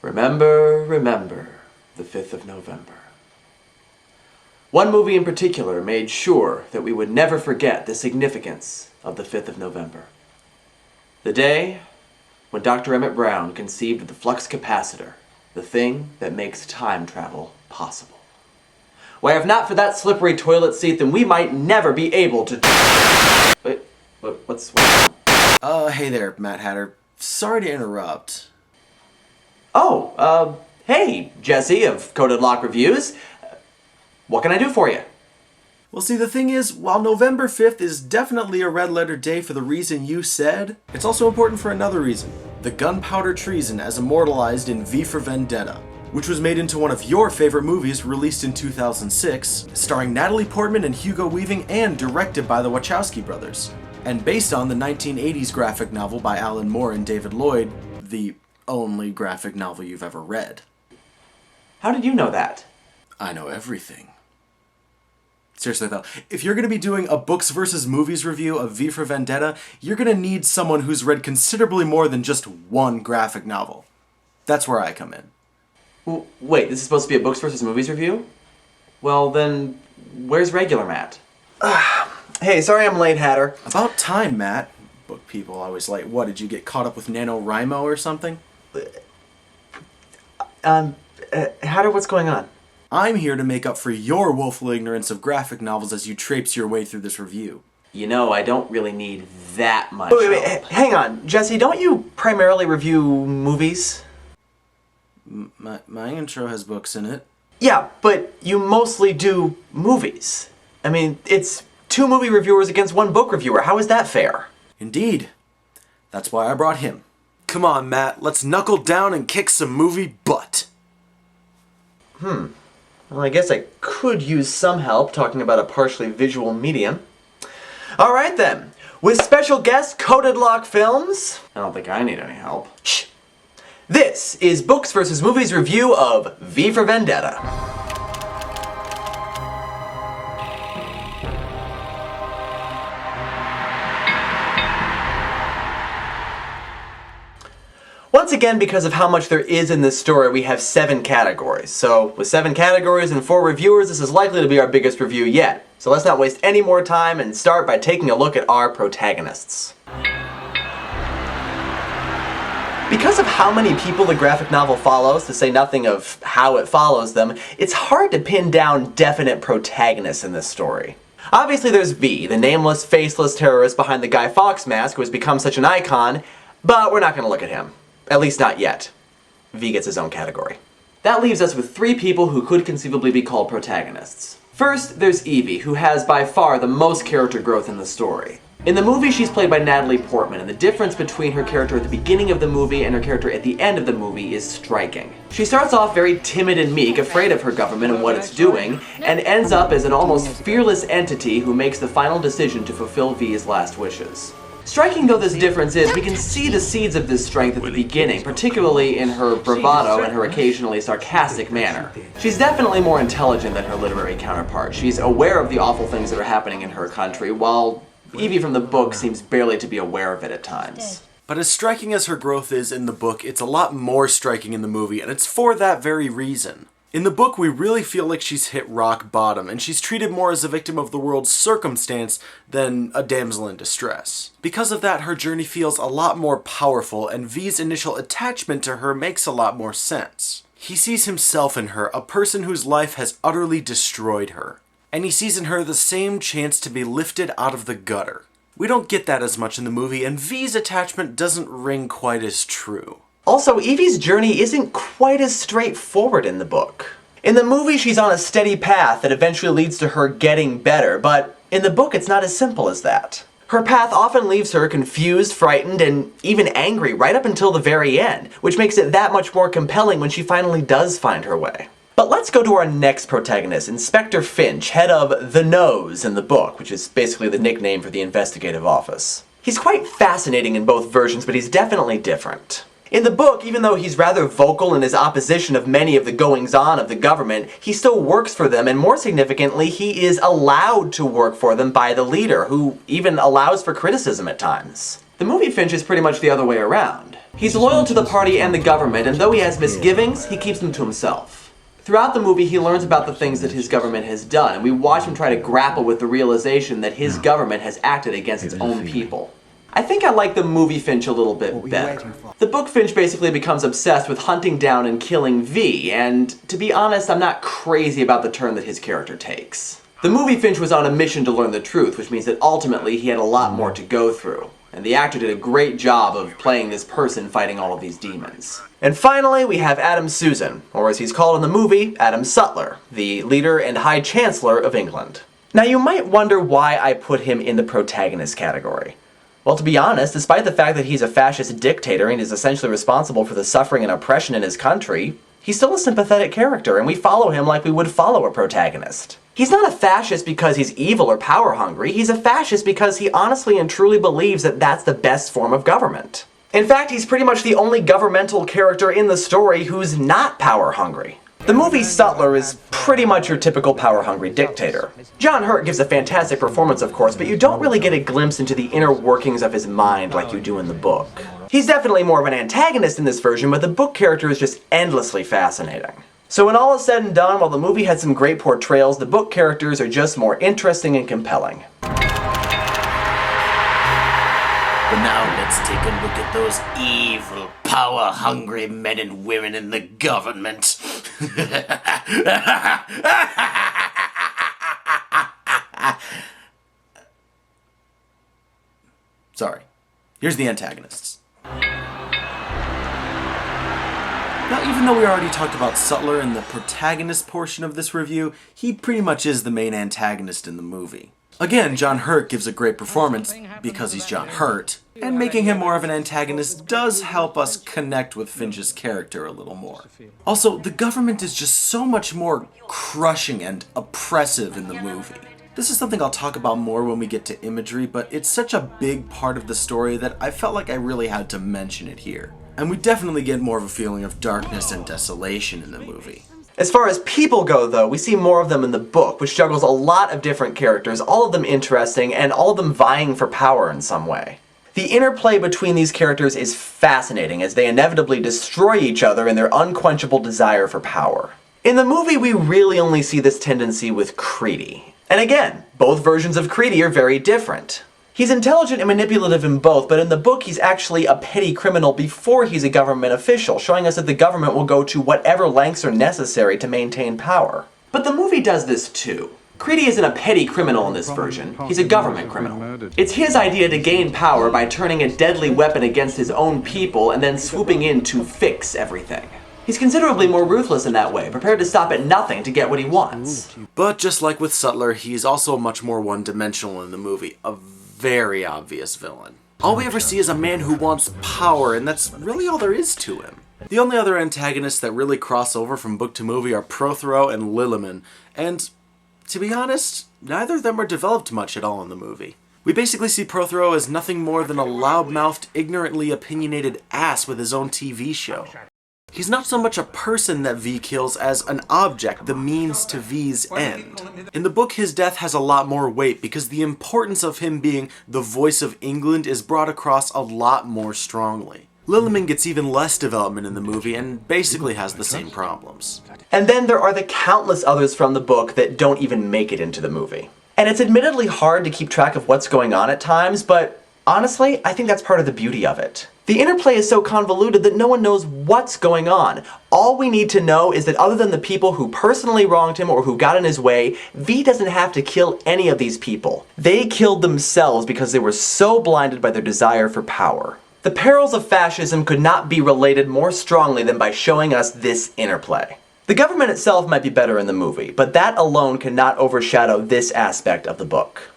Remember, remember, the 5th of November. One movie in particular made sure that we would never forget the significance of the 5th of November. The day when Dr. Emmett Brown conceived of the flux capacitor, the thing that makes time travel possible. Why, if not for that slippery toilet seat, then we might never be able to... Wait, what's Hey there, Matt Hatter. Sorry to interrupt. Oh, hey, Jesse of Coded Lock Reviews. What can I do for you? Well, see, the thing is, while November 5th is definitely a red letter day for the reason you said, it's also important for another reason. The gunpowder treason as immortalized in V for Vendetta, which was made into one of your favorite movies released in 2006, starring Natalie Portman and Hugo Weaving and directed by the Wachowski brothers, and based on the 1980s graphic novel by Alan Moore and David Lloyd, the only graphic novel you've ever read. How did you know that? I know everything. Seriously though, if you're going to be doing a books versus movies review of V for Vendetta, you're going to need someone who's read considerably more than just one graphic novel. That's where I come in. Wait, this is supposed to be a books versus movies review? Well then, where's regular Matt? Hey, sorry I'm late, Hatter. About time, Matt. Book people always like, what, did you get caught up with NaNoWriMo or something? Hatter, what's going on? I'm here to make up for your woeful ignorance of graphic novels as you traipse your way through this review. You know, I don't really need that much Wait, help. hang on. Jesse, don't you primarily review movies? My intro has books in it. Yeah, but you mostly do movies. I mean, it's 2 movie reviewers against 1 book reviewer. How is that fair? Indeed. That's why I brought him. Come on, Matt, let's knuckle down and kick some movie butt. Well, I guess I could use some help talking about a partially visual medium. Alright then, with special guest Coded Lock Films. I don't think I need any help. Shh! This is Books vs. Movies review of V for Vendetta. Once again, because of how much there is in this story, we have 7 categories. So, with 7 categories and 4 reviewers, this is likely to be our biggest review yet. So let's not waste any more time and start by taking a look at our protagonists. Because of how many people the graphic novel follows, to say nothing of how it follows them, it's hard to pin down definite protagonists in this story. Obviously there's V, the nameless, faceless terrorist behind the Guy Fawkes mask who has become such an icon, but we're not going to look at him. At least not yet. V gets his own category. That leaves us with 3 people who could conceivably be called protagonists. First, there's Evie, who has by far the most character growth in the story. In the movie, she's played by Natalie Portman, and the difference between her character at the beginning of the movie and her character at the end of the movie is striking. She starts off very timid and meek, afraid of her government and what it's doing, and ends up as an almost fearless entity who makes the final decision to fulfill V's last wishes. Striking though this difference is, we can see the seeds of this strength at the beginning, particularly in her bravado and her occasionally sarcastic manner. She's definitely more intelligent than her literary counterpart. She's aware of the awful things that are happening in her country, while Evie from the book seems barely to be aware of it at times. But as striking as her growth is in the book, it's a lot more striking in the movie, and it's for that very reason. In the book, we really feel like she's hit rock bottom, and she's treated more as a victim of the world's circumstance than a damsel in distress. Because of that, her journey feels a lot more powerful, and V's initial attachment to her makes a lot more sense. He sees himself in her, a person whose life has utterly destroyed her. And he sees in her the same chance to be lifted out of the gutter. We don't get that as much in the movie, and V's attachment doesn't ring quite as true. Also, Evie's journey isn't quite as straightforward in the book. In the movie, she's on a steady path that eventually leads to her getting better, but in the book, it's not as simple as that. Her path often leaves her confused, frightened, and even angry right up until the very end, which makes it that much more compelling when she finally does find her way. But let's go to our next protagonist, Inspector Finch, head of The Nose in the book, which is basically the nickname for the investigative office. He's quite fascinating in both versions, but he's definitely different. In the book, even though he's rather vocal in his opposition of many of the goings-on of the government, he still works for them, and more significantly, he is allowed to work for them by the leader, who even allows for criticism at times. The movie Finch is pretty much the other way around. He's loyal to the party and the government, and though he has misgivings, he keeps them to himself. Throughout the movie, he learns about the things that his government has done, and we watch him try to grapple with the realization that his government has acted against its own people. I think I like the movie Finch a little bit better. The book Finch basically becomes obsessed with hunting down and killing V, and to be honest, I'm not crazy about the turn that his character takes. The movie Finch was on a mission to learn the truth, which means that ultimately he had a lot more to go through. And the actor did a great job of playing this person fighting all of these demons. And finally, we have Adam Susan, or as he's called in the movie, Adam Sutler, the leader and High Chancellor of England. Now you might wonder why I put him in the protagonist category. Well, to be honest, despite the fact that he's a fascist dictator and is essentially responsible for the suffering and oppression in his country, he's still a sympathetic character, and we follow him like we would follow a protagonist. He's not a fascist because he's evil or power hungry, he's a fascist because he honestly and truly believes that that's the best form of government. In fact, he's pretty much the only governmental character in the story who's not power hungry. The movie Sutler is pretty much your typical power-hungry dictator. John Hurt gives a fantastic performance, of course, but you don't really get a glimpse into the inner workings of his mind like you do in the book. He's definitely more of an antagonist in this version, but the book character is just endlessly fascinating. So when all is said and done, while the movie had some great portrayals, the book characters are just more interesting and compelling. But now let's take a look at those evil, power-hungry men and women in the government. Sorry. Here's the antagonists. Now, even though we already talked about Sutler in the protagonist portion of this review, he pretty much is the main antagonist in the movie. Again, John Hurt gives a great performance because he's John Hurt, and making him more of an antagonist does help us connect with Finch's character a little more. Also, the government is just so much more crushing and oppressive in the movie. This is something I'll talk about more when we get to imagery, but it's such a big part of the story that I felt like I really had to mention it here. And we definitely get more of a feeling of darkness and desolation in the movie. As far as people go, though, we see more of them in the book, which juggles a lot of different characters, all of them interesting, and all of them vying for power in some way. The interplay between these characters is fascinating, as they inevitably destroy each other in their unquenchable desire for power. In the movie, we really only see this tendency with Creedy. And again, both versions of Creedy are very different. He's intelligent and manipulative in both, but in the book he's actually a petty criminal before he's a government official, showing us that the government will go to whatever lengths are necessary to maintain power. But the movie does this too. Creedy isn't a petty criminal in this version, he's a government criminal. It's his idea to gain power by turning a deadly weapon against his own people and then swooping in to fix everything. He's considerably more ruthless in that way, prepared to stop at nothing to get what he wants. But just like with Sutler, he's also much more one-dimensional in the movie, a very obvious villain. All we ever see is a man who wants power, and that's really all there is to him. The only other antagonists that really cross over from book to movie are Prothero and Lilliman, and to be honest, neither of them are developed much at all in the movie. We basically see Prothero as nothing more than a loud-mouthed, ignorantly opinionated ass with his own TV show. He's not so much a person that V kills as an object, the means to V's end. In the book, his death has a lot more weight because the importance of him being the voice of England is brought across a lot more strongly. Lilliman gets even less development in the movie and basically has the same problems. And then there are the countless others from the book that don't even make it into the movie. And it's admittedly hard to keep track of what's going on at times, but honestly, I think that's part of the beauty of it. The interplay is so convoluted that no one knows what's going on. All we need to know is that other than the people who personally wronged him or who got in his way, V doesn't have to kill any of these people. They killed themselves because they were so blinded by their desire for power. The perils of fascism could not be related more strongly than by showing us this interplay. The government itself might be better in the movie, but that alone cannot overshadow this aspect of the book.